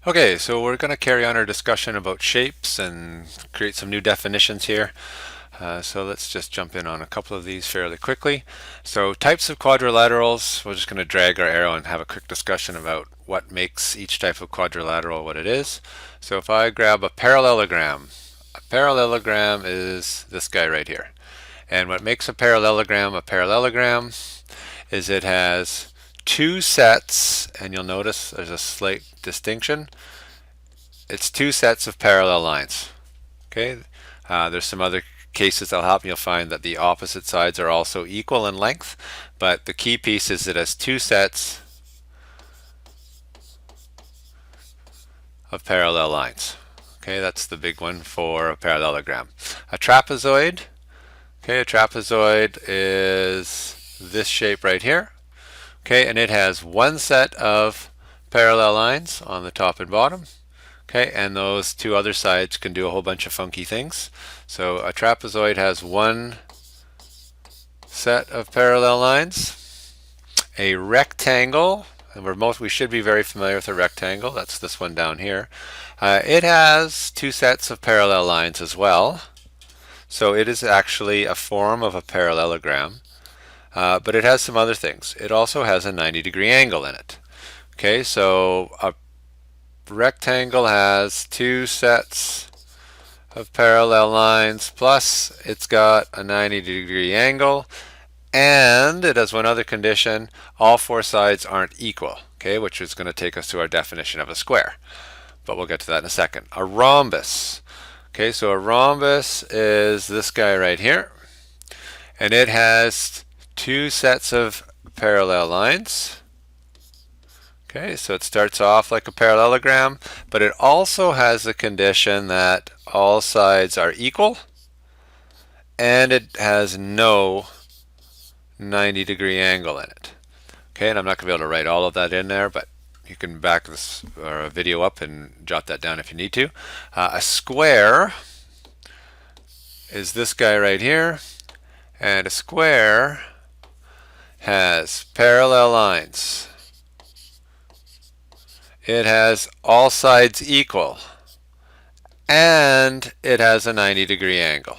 Okay, so we're going to carry on our discussion about shapes and create some new definitions here. So let's just jump in on a couple of these fairly quickly. So types of quadrilaterals, we're just going to drag our arrow and have a quick discussion about what makes each type of quadrilateral what it is. So if I grab a parallelogram is this guy right here. And what makes a parallelogram is it has two sets, and you'll notice there's a slight distinction. It's two sets of parallel lines. Okay, there's some other cases that'll help. You'll find that the opposite sides are also equal in length, but the key piece is it has two sets of parallel lines. Okay, that's the big one for a parallelogram. A trapezoid. Okay, a trapezoid is this shape right here. Okay, and it has one set of parallel lines on the top and bottom. Okay, and those two other sides can do a whole bunch of funky things. So a trapezoid has one set of parallel lines. A rectangle, and we should be very familiar with a rectangle. That's this one down here. It has two sets of parallel lines as well. So it is actually a form of a parallelogram. But it has some other things. It also has a 90-degree angle in it. Okay, so a rectangle has two sets of parallel lines, plus it's got a 90-degree angle, and it has one other condition: all four sides aren't equal, okay, which is going to take us to our definition of a square. But we'll get to that in a second. A rhombus. Okay, so a rhombus is this guy right here, and it has two sets of parallel lines. Okay, so it starts off like a parallelogram, but it also has the condition that all sides are equal, and it has no 90-degree angle in it. Okay, and I'm not going to be able to write all of that in there, but you can back this video up and jot that down if you need to. A square is this guy right here, and a square has parallel lines. It has all sides equal, and it has a 90-degree angle.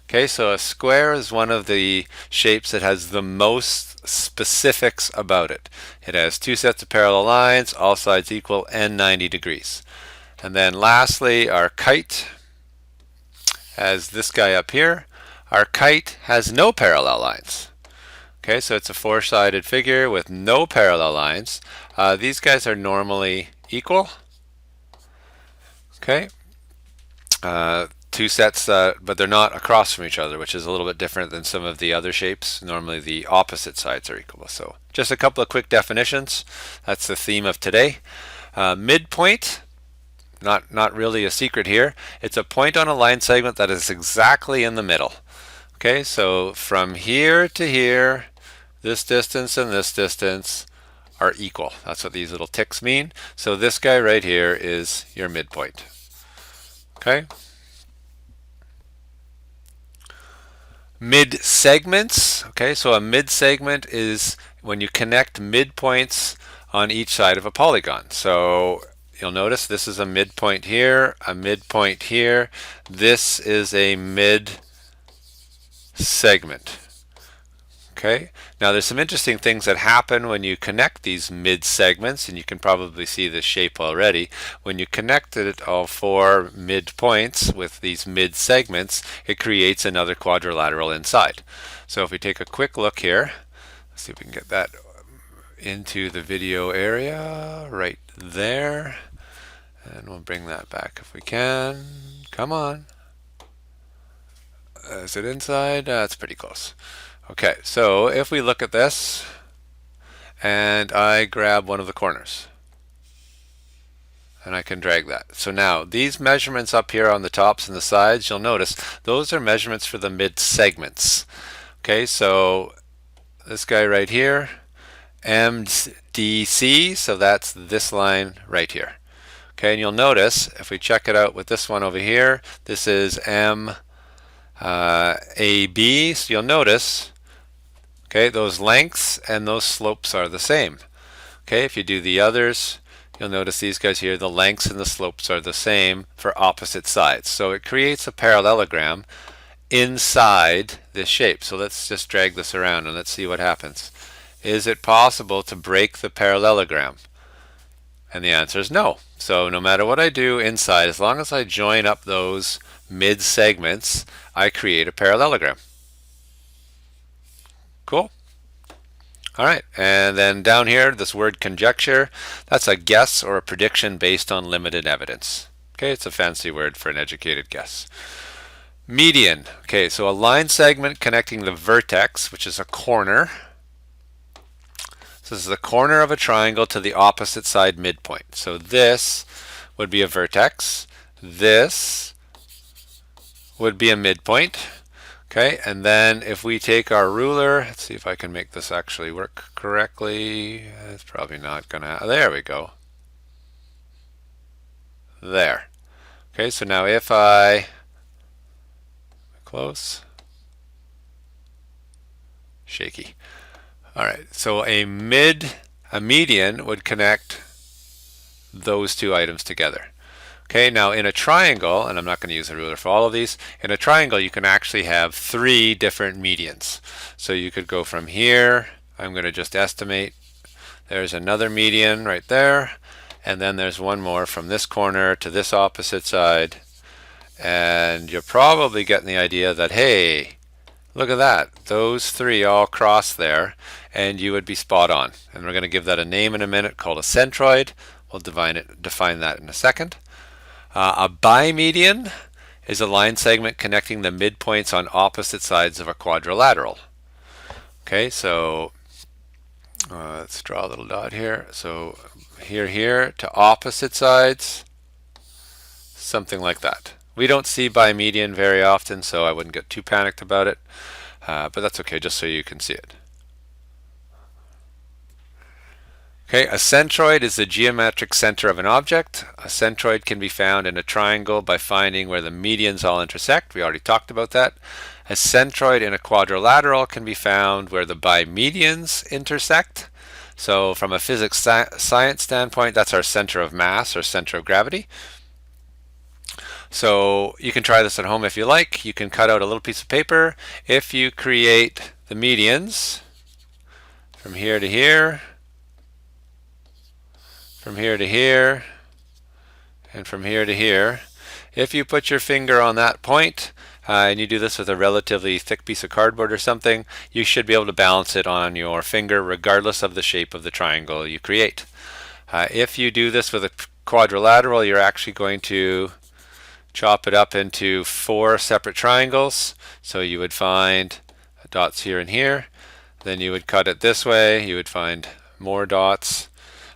Okay, so a square is one of the shapes that has the most specifics about it. It has two sets of parallel lines, all sides equal, and 90 degrees. And then lastly, our kite has this guy up here. Our kite has no parallel lines. Okay, so it's a four-sided figure with no parallel lines. These guys are normally equal. Okay, two sets, but they're not across from each other, which is a little bit different than some of the other shapes. Normally the opposite sides are equal. So just a couple of quick definitions. That's the theme of today. Midpoint, not really a secret here. It's a point on a line segment that is exactly in the middle. Okay, so from here to here, this distance and this distance are equal. That's what these little ticks mean. So this guy right here is your midpoint. Okay. Mid-segments. Okay, so a mid-segment is when you connect midpoints on each side of a polygon. So you'll notice this is a midpoint here, a midpoint here. This is a mid-segment. Okay, now there's some interesting things that happen when you connect these mid-segments, and you can probably see this shape already. When you connect it all four midpoints with these mid-segments, it creates another quadrilateral inside. So if we take a quick look here, let's see if we can get that into the video area right there, and we'll bring that back if we can. Come on. Is it inside? It's pretty close. Okay, so if we look at this, and I grab one of the corners, and I can drag that. So now, these measurements up here on the tops and the sides, you'll notice, those are measurements for the mid-segments. Okay, so this guy right here, MDC, so that's this line right here. Okay, and you'll notice, if we check it out with this one over here, this is MAB, so you'll notice, okay, those lengths and those slopes are the same. Okay, if you do the others, you'll notice these guys here, the lengths and the slopes are the same for opposite sides. So it creates a parallelogram inside this shape. So let's just drag this around and let's see what happens. Is it possible to break the parallelogram? And the answer is no. So no matter what I do inside, as long as I join up those mid segments, I create a parallelogram. Cool. All right, and then down here, this word conjecture, that's a guess or a prediction based on limited evidence. Okay, it's a fancy word for an educated guess. Median. Okay, so a line segment connecting the vertex, which is a corner. So this is the corner of a triangle to the opposite side midpoint. So this would be a vertex. This would be a midpoint. Okay, and then if we take our ruler, let's see if I can make this actually work correctly. It's probably not gonna, there we go. There. Okay, so now if I, close, shaky. All right, so a median would connect those two items together. Okay, now in a triangle, and I'm not going to use a ruler for all of these, in a triangle you can actually have 3 different medians. So you could go from here, I'm going to just estimate, there's another median right there, and then there's one more from this corner to this opposite side, and you're probably getting the idea that, hey, look at that, those 3 all cross there, and you would be spot on. And we're going to give that a name in a minute called a centroid. We'll define that in a second. A bimedian is a line segment connecting the midpoints on opposite sides of a quadrilateral. Okay, so let's draw a little dot here. So here to opposite sides, something like that. We don't see bimedian very often, so I wouldn't get too panicked about it, but that's okay, just so you can see it. Okay, a centroid is the geometric center of an object. A centroid can be found in a triangle by finding where the medians all intersect. We already talked about that. A centroid in a quadrilateral can be found where the bimedians intersect. So from a physics science standpoint, that's our center of mass or center of gravity. So you can try this at home if you like. You can cut out a little piece of paper. If you create the medians from here to here, from here to here, and from here to here, if you put your finger on that point, and you do this with a relatively thick piece of cardboard or something, you should be able to balance it on your finger regardless of the shape of the triangle you create. If you do this with a quadrilateral, you're actually going to chop it up into 4 separate triangles. So you would find dots here and here. Then you would cut it this way. You would find more dots.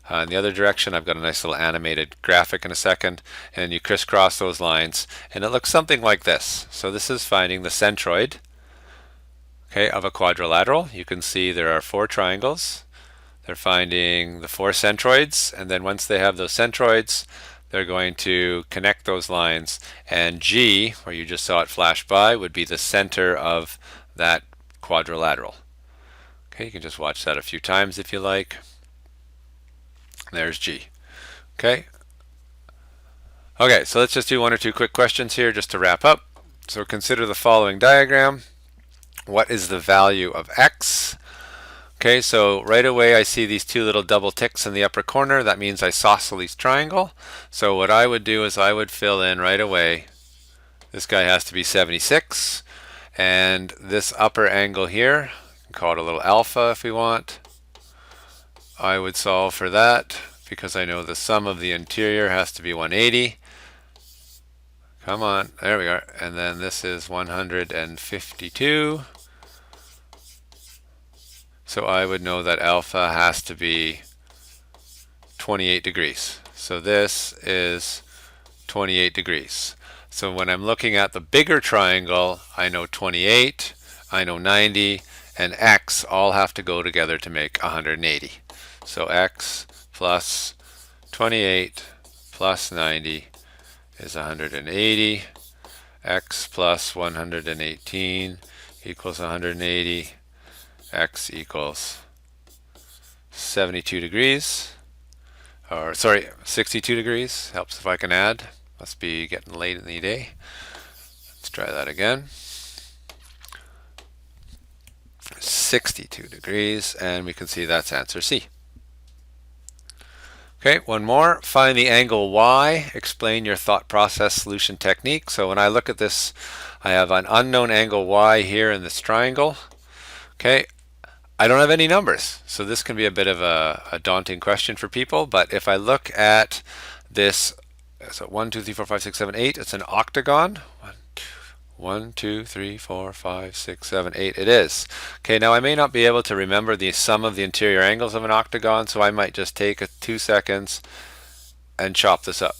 In the other direction, I've got a nice little animated graphic in a second, and you crisscross those lines, and it looks something like this. So this is finding the centroid, okay, of a quadrilateral. You can see there are 4 triangles. They're finding the 4 centroids, and then once they have those centroids, they're going to connect those lines, and G, where you just saw it flash by, would be the center of that quadrilateral. Okay, you can just watch that a few times if you like. There's G. Okay. Okay, so let's just do 1 or 2 quick questions here just to wrap up. So consider the following diagram. What is the value of X? Okay, so right away I see these 2 little double ticks in the upper corner. That means isosceles triangle. So what I would do is I would fill in right away, this guy has to be 76, and this upper angle here, call it a little alpha if we want, I would solve for that because I know the sum of the interior has to be 180. Come on, there we are. And then this is 152. So I would know that alpha has to be 28 degrees. So this is 28 degrees. So when I'm looking at the bigger triangle, I know 28, I know 90, and X all have to go together to make 180. So X plus 28 plus 90 is 180. X plus 118 equals 180. X equals 72 degrees. or sorry, 62 degrees. Helps if I can add. Must be getting late in the day. Let's try that again. 62 degrees, and we can see that's answer C. Okay, one more. Find the angle Y. Explain your thought process solution technique. So when I look at this, I have an unknown angle Y here in this triangle. Okay, I don't have any numbers, so this can be a bit of a daunting question for people. But if I look at this, so 1, 2, 3, 4, 5, 6, 7, 8, it's an octagon. 1, 2, 3, 4, 5, 6, 7, 8. It is. Okay, now I may not be able to remember the sum of the interior angles of an octagon, so I might just take 2 seconds and chop this up.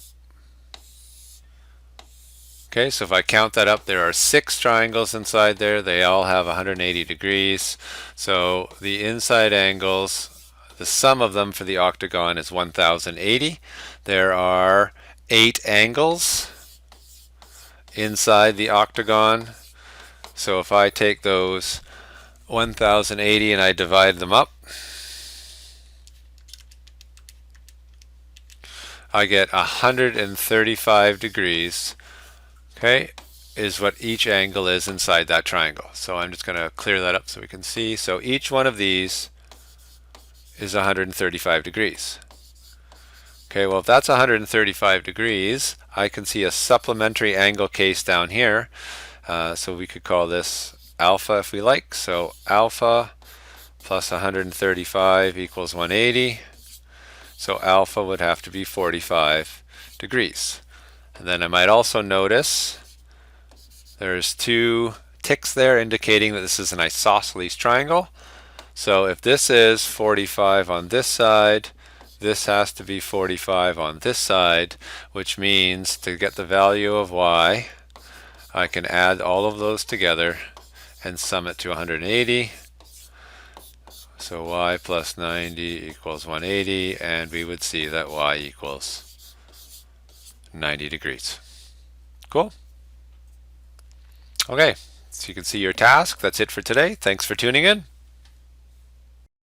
Okay, so if I count that up, there are 6 triangles inside there. They all have 180 degrees. So the inside angles, the sum of them for the octagon is 1080. There are 8 angles inside the octagon. So if I take those 1080 and I divide them up, I get 135 degrees, okay, is what each angle is inside that triangle. So I'm just going to clear that up so we can see. So each one of these is 135 degrees. Okay, well if that's 135 degrees, I can see a supplementary angle case down here. So we could call this alpha if we like. So alpha plus 135 equals 180. So alpha would have to be 45 degrees. And then I might also notice there's 2 ticks there indicating that this is an isosceles triangle. So if this is 45 on this side, this has to be 45 on this side, which means to get the value of y, I can add all of those together and sum it to 180. So y plus 90 equals 180, and we would see that y equals 90 degrees. Cool. Okay, so you can see your task. That's it for today. Thanks for tuning in.